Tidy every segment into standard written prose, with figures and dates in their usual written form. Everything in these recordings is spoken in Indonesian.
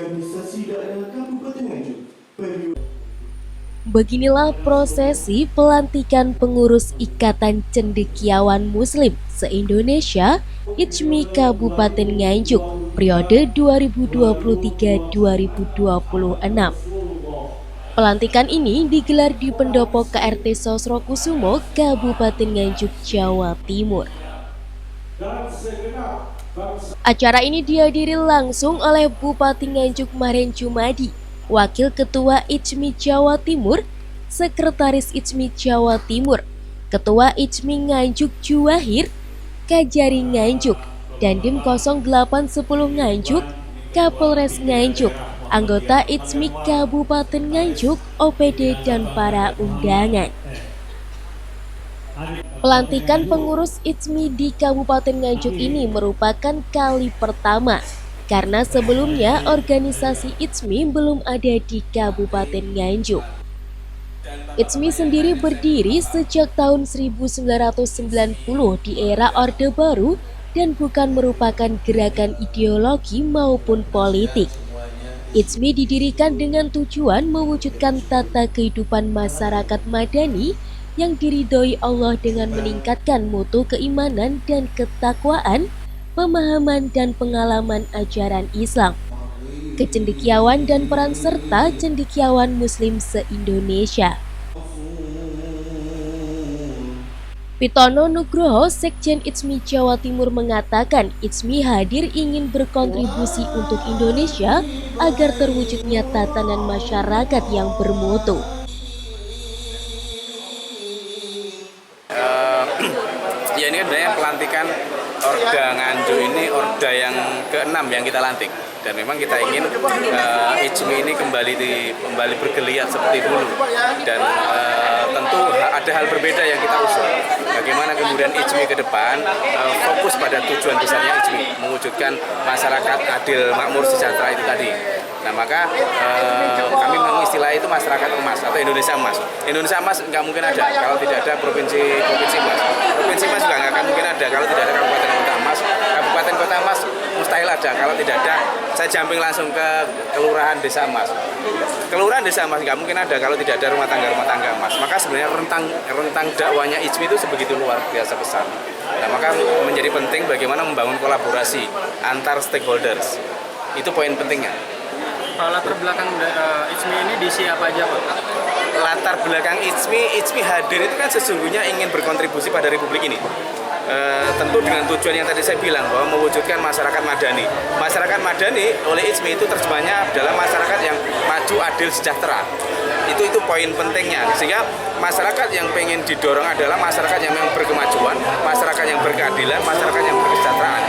organisasi daerah Kabupaten Nganjuk. Beginilah prosesi pelantikan pengurus Ikatan Cendekiawan Muslim se-Indonesia ICMI Kabupaten Nganjuk periode 2023-2026. Pelantikan ini digelar di Pendopo KRT Sosrokusumo, Kabupaten Nganjuk, Jawa Timur. Acara ini dihadiri langsung oleh Bupati Nganjuk Mahren Jumadi, Wakil Ketua ICMI Jawa Timur, Sekretaris ICMI Jawa Timur, Ketua ICMI Nganjuk Juwahir, Kajari Nganjuk, Dandim 0810 Nganjuk, Kapolres Nganjuk, anggota ICMI Kabupaten Nganjuk, OPD, dan para undangan. Pelantikan pengurus ICMI di Kabupaten Nganjuk ini merupakan kali pertama, karena sebelumnya organisasi ICMI belum ada di Kabupaten Nganjuk. ICMI sendiri berdiri sejak tahun 1990 di era Orde Baru dan bukan merupakan gerakan ideologi maupun politik. ICMI didirikan dengan tujuan mewujudkan tata kehidupan masyarakat madani yang diridhoi Allah dengan meningkatkan mutu keimanan dan ketakwaan, pemahaman dan pengalaman ajaran Islam, kecendekiawan dan peran serta cendekiawan Muslim se-Indonesia. Pitono Nugroho, Sekjen ICMI Jawa Timur mengatakan ICMI hadir ingin berkontribusi untuk Indonesia agar terwujudnya tatanan masyarakat yang bermutu. Ya ini kan sebenarnya pelantikan Orda Nganjuk ini Orda yang ke-6 yang kita lantik, dan memang kita ingin ICMI ini kembali bergeliat seperti dulu, dan tentu ada hal berbeda yang kita usul. Bagaimana kemudian ICMI ke depan fokus pada tujuan besarnya ICMI, mewujudkan masyarakat adil, makmur, sejahtera itu tadi. Nah maka kami mengistilah itu masyarakat emas atau Indonesia emas. Indonesia emas nggak mungkin ada kalau tidak ada provinsi emas. Provinsi emas juga nggak akan mungkin ada kalau tidak ada kabupaten kota emas. Kabupaten kota emas mustahil ada kalau tidak ada. Saya jumping langsung ke kelurahan desa emas. Kelurahan desa emas nggak mungkin ada kalau tidak ada rumah tangga emas. Maka sebenarnya rentang dakwanya ICMI itu sebegitu luar biasa besar. Nah maka menjadi penting bagaimana membangun kolaborasi antar stakeholders. Itu poin pentingnya. Latar belakang ICMI ini diisi apa aja, Pak? Latar belakang ICMI hadir itu kan sesungguhnya ingin berkontribusi pada Republik ini. Tentu dengan tujuan yang tadi saya bilang bahwa mewujudkan masyarakat madani. Masyarakat madani oleh ICMI itu terjemahnya adalah masyarakat yang maju, adil, sejahtera. Itu poin pentingnya, sehingga masyarakat yang pengen didorong adalah masyarakat yang memang berkemajuan, masyarakat yang berkeadilan, masyarakat yang berkesejahteraan.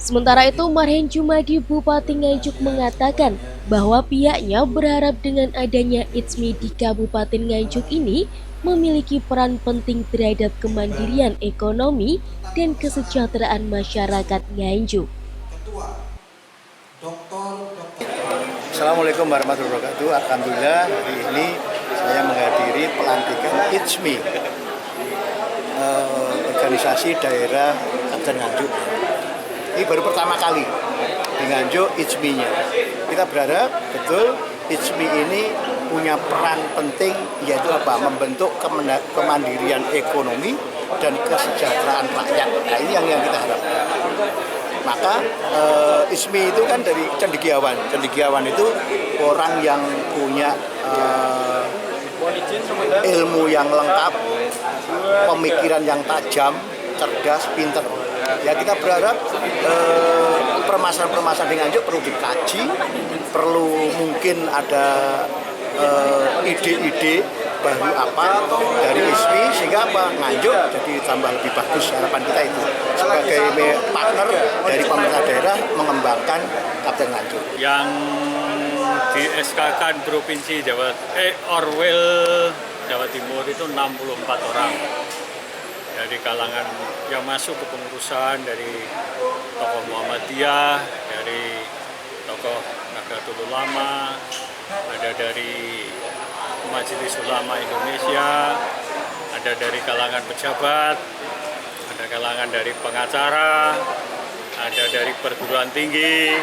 Sementara itu, Mahren Jumadi, Bupati Nganjuk, mengatakan bahwa pihaknya berharap dengan adanya ICMI di Kabupaten Nganjuk ini memiliki peran penting terhadap kemandirian ekonomi dan kesejahteraan masyarakat Nganjuk. Assalamualaikum warahmatullahi wabarakatuh. Alhamdulillah hari ini saya menghadiri pelantikan ICMI, organisasi daerah Kabupaten Nganjuk. Ini baru pertama kali di Nganjuk ICMI-nya. Kita berharap betul ICMI ini punya peran penting, yaitu apa? Membentuk kemandirian ekonomi dan kesejahteraan rakyat. Nah ini yang kita harapkan. Maka ICMI itu kan dari cendekiawan. Cendekiawan itu orang yang punya ilmu yang lengkap, pemikiran yang tajam, cerdas, pintar. Ya kita berharap permasalahan-permasalahan di Nganjuk perlu dikaji, perlu mungkin ada ide-ide baru apa dari ICMI sehingga Nganjuk jadi tambah lebih bagus. Harapan kita itu sebagai partner dari pemerintah daerah mengembangkan Kabupaten Nganjuk. Yang di SK-kan Provinsi Orwell Jawa Timur itu 64 orang. Dari kalangan yang masuk ke pengurusan, dari tokoh Muhammadiyah, dari tokoh Nahdlatul Ulama, ada dari Majelis Ulama Indonesia, ada dari kalangan pejabat, ada kalangan dari pengacara, ada dari perguruan tinggi,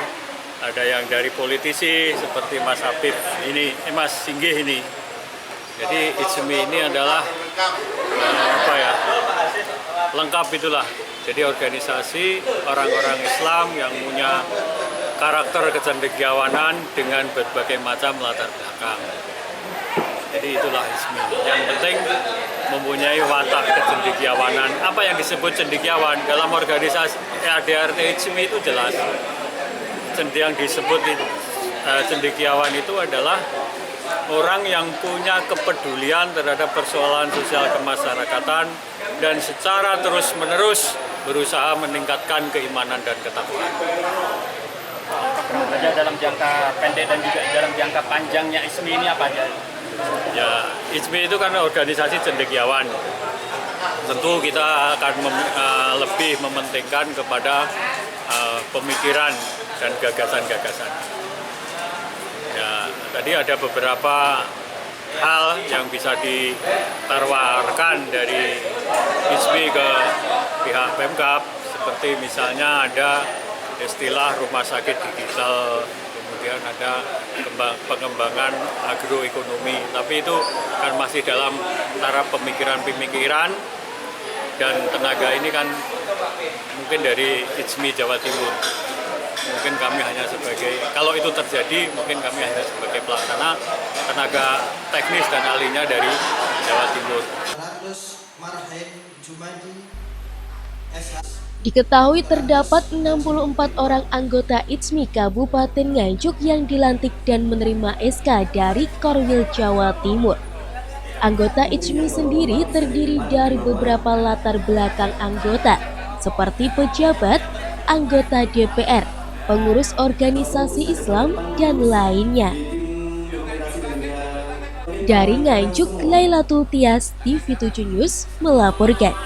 ada yang dari politisi seperti Mas Habib ini, Mas Singgih ini. Jadi IJMI ini adalah lengkap itulah. Jadi organisasi orang-orang Islam yang punya karakter kecendekiawanan dengan berbagai macam latar belakang. Jadi itulah IJMI. Yang penting mempunyai watak kecendekiawanan. Apa yang disebut cendekiawan dalam organisasi ADRT IJMI itu jelas. Yang disebut cendekiawan itu adalah orang yang punya kepedulian terhadap persoalan sosial kemasyarakatan dan secara terus-menerus berusaha meningkatkan keimanan dan ketakwaan. Ada dalam jangka pendek dan juga dalam jangka panjangnya IJMI ini apa aja? Ya, IJMI itu kan organisasi cendekiawan. Tentu kita akan lebih mementingkan kepada pemikiran dan gagasan-gagasan. Ya, tadi ada beberapa hal yang bisa ditawarkan dari IJMI ke pihak Pemkab, seperti misalnya ada istilah rumah sakit digital, kemudian ada pengembangan agroekonomi, tapi itu kan masih dalam taraf pemikiran-pemikiran, dan tenaga ini kan mungkin dari IJMI Jawa Timur. Mungkin kami hanya sebagai, kalau itu terjadi, mungkin kami hanya sebagai pelaksana, tenaga teknis dan ahlinya dari Jawa Timur. Diketahui terdapat 64 orang anggota IJMI Kabupaten Nganjuk yang dilantik dan menerima SK dari Korwil Jawa Timur. Anggota IJMI sendiri terdiri dari beberapa latar belakang anggota, seperti pejabat, anggota DPR, pengurus organisasi Islam, dan lainnya. Dari Nganjuk, Lailatul Tias, TV7 News melaporkan.